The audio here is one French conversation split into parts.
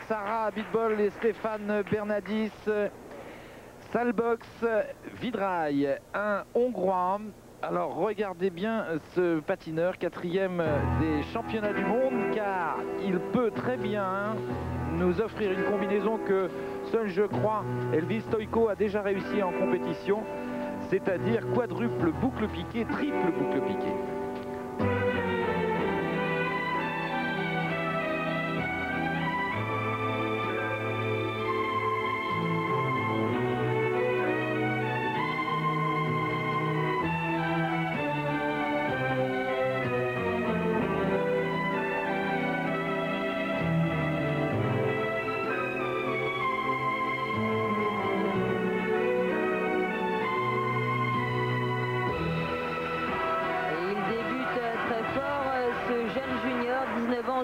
Sarah Abitbol et Stéphane Bernadis. Salbox Vidrail, un Hongrois. Alors regardez bien ce patineur, 4e des championnats du monde, car il peut très bien nous offrir une combinaison que seul, je crois, Elvis Stojko a déjà réussi en compétition, c'est-à-dire quadruple boucle piquée, triple boucle piquée.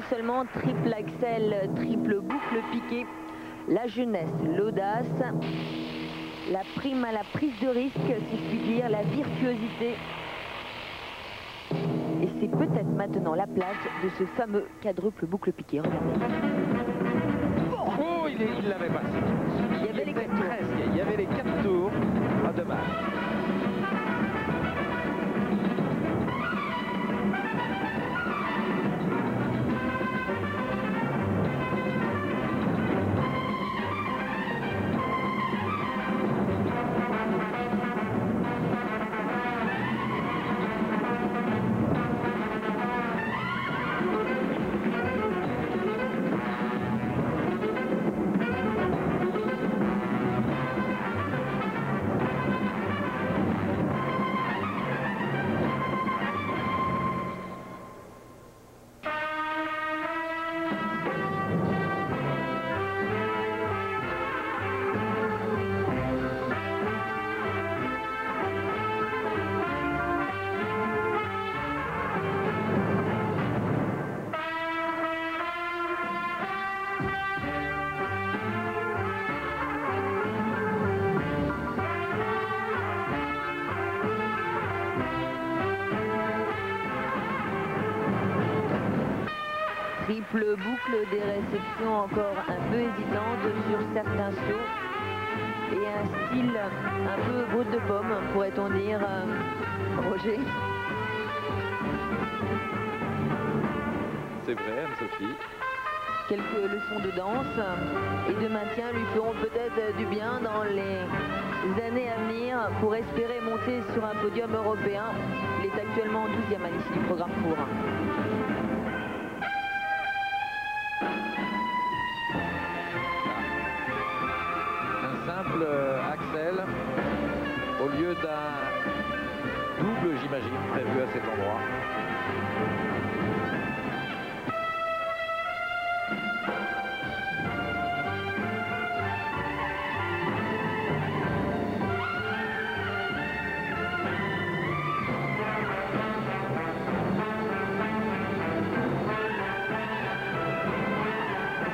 Seulement triple axel, triple boucle piquée, la jeunesse, l'audace, la prime à la prise de risque, si je puis dire, la virtuosité. Et c'est peut-être maintenant la place de ce fameux quadruple boucle piquée. Regardez. Oh, il l'avait pas. Il y avait les 4 tours. Il y avait les 4 tours. Ah, dommage. Triple boucle, des réceptions encore un peu hésitantes sur certains sauts et un style un peu brut de pomme, pourrait-on dire, Roger. C'est vrai, Anne-Sophie. Quelques leçons de danse et de maintien lui feront peut-être du bien dans les années à venir pour espérer monter sur un podium européen. Il est actuellement 12e à l'issue du programme court. Simple axel au lieu d'un double, j'imagine, prévu à cet endroit.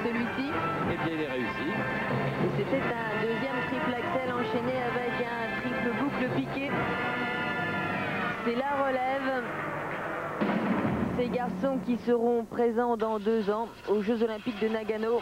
Celui-ci, eh bien, il est réussi. et c'était un deuxième triple axel enchaîné avec un triple boucle piqué. C'est la relève. Ces garçons qui seront présents dans 2 ans aux Jeux Olympiques de Nagano.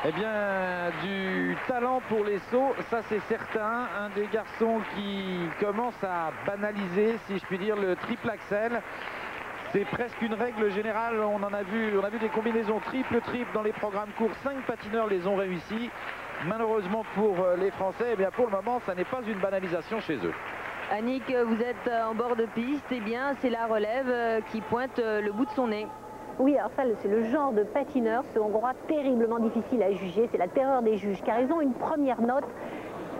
Eh bien, du talent pour les sauts, ça c'est certain. Un des garçons qui commence à banaliser, si je puis dire, le triple axel. C'est presque une règle générale. On a vu des combinaisons triple dans les programmes courts. 5 patineurs les ont réussi. Malheureusement pour les Français, eh bien pour le moment, ça n'est pas une banalisation chez eux. Annick, vous êtes en bord de piste. Eh bien, c'est la relève qui pointe le bout de son nez. Oui, alors ça, c'est le genre de patineur, ce Hongrois terriblement difficile à juger. C'est la terreur des juges, car ils ont une première note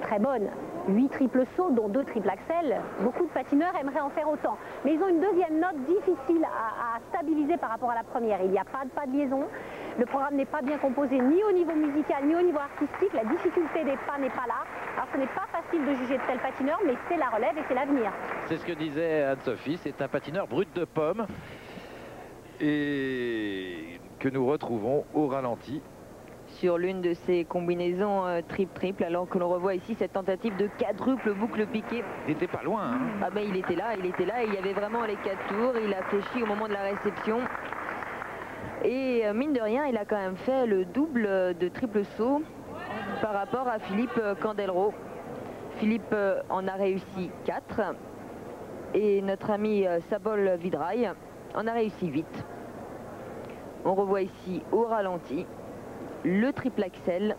très bonne. 8 triples sauts, dont 2 triples axels. Beaucoup de patineurs aimeraient en faire autant. Mais ils ont une deuxième note difficile à stabiliser par rapport à la première. Il n'y a pas de pas de liaison. Le programme n'est pas bien composé ni au niveau musical ni au niveau artistique. La difficulté des pas n'est pas là. Alors ce n'est pas facile de juger de tels patineurs, mais c'est la relève et c'est l'avenir. C'est ce que disait Anne-Sophie. C'est un patineur brut de pomme et que nous retrouvons au ralenti. Sur l'une de ces combinaisons triple, alors que l'on revoit ici cette tentative de quadruple boucle piqué. Il n'était pas loin. Hein. Ah ben il était là, il y avait vraiment les 4 tours, il a fléchi au moment de la réception. Et mine de rien, il a quand même fait le double de triple saut par rapport à Philippe Candelro. Philippe en a réussi 4 et notre ami Sabol Vidrail en a réussi 8. On revoit ici au ralenti le triple axel,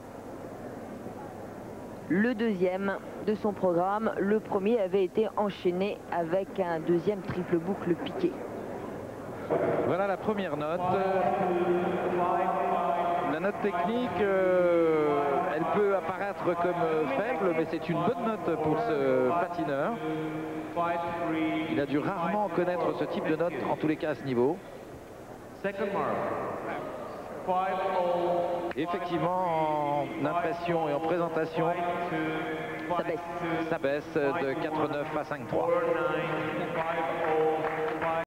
le deuxième de son programme. Le premier avait été enchaîné avec un deuxième triple boucle piqué. Voilà la première note. La note technique, elle peut apparaître comme faible, mais c'est une bonne note pour ce patineur. Il a dû rarement connaître ce type de note, en tous les cas à ce niveau. Effectivement, en impression et en présentation, Ça baisse. Ça baisse de 4,9 à 5,3.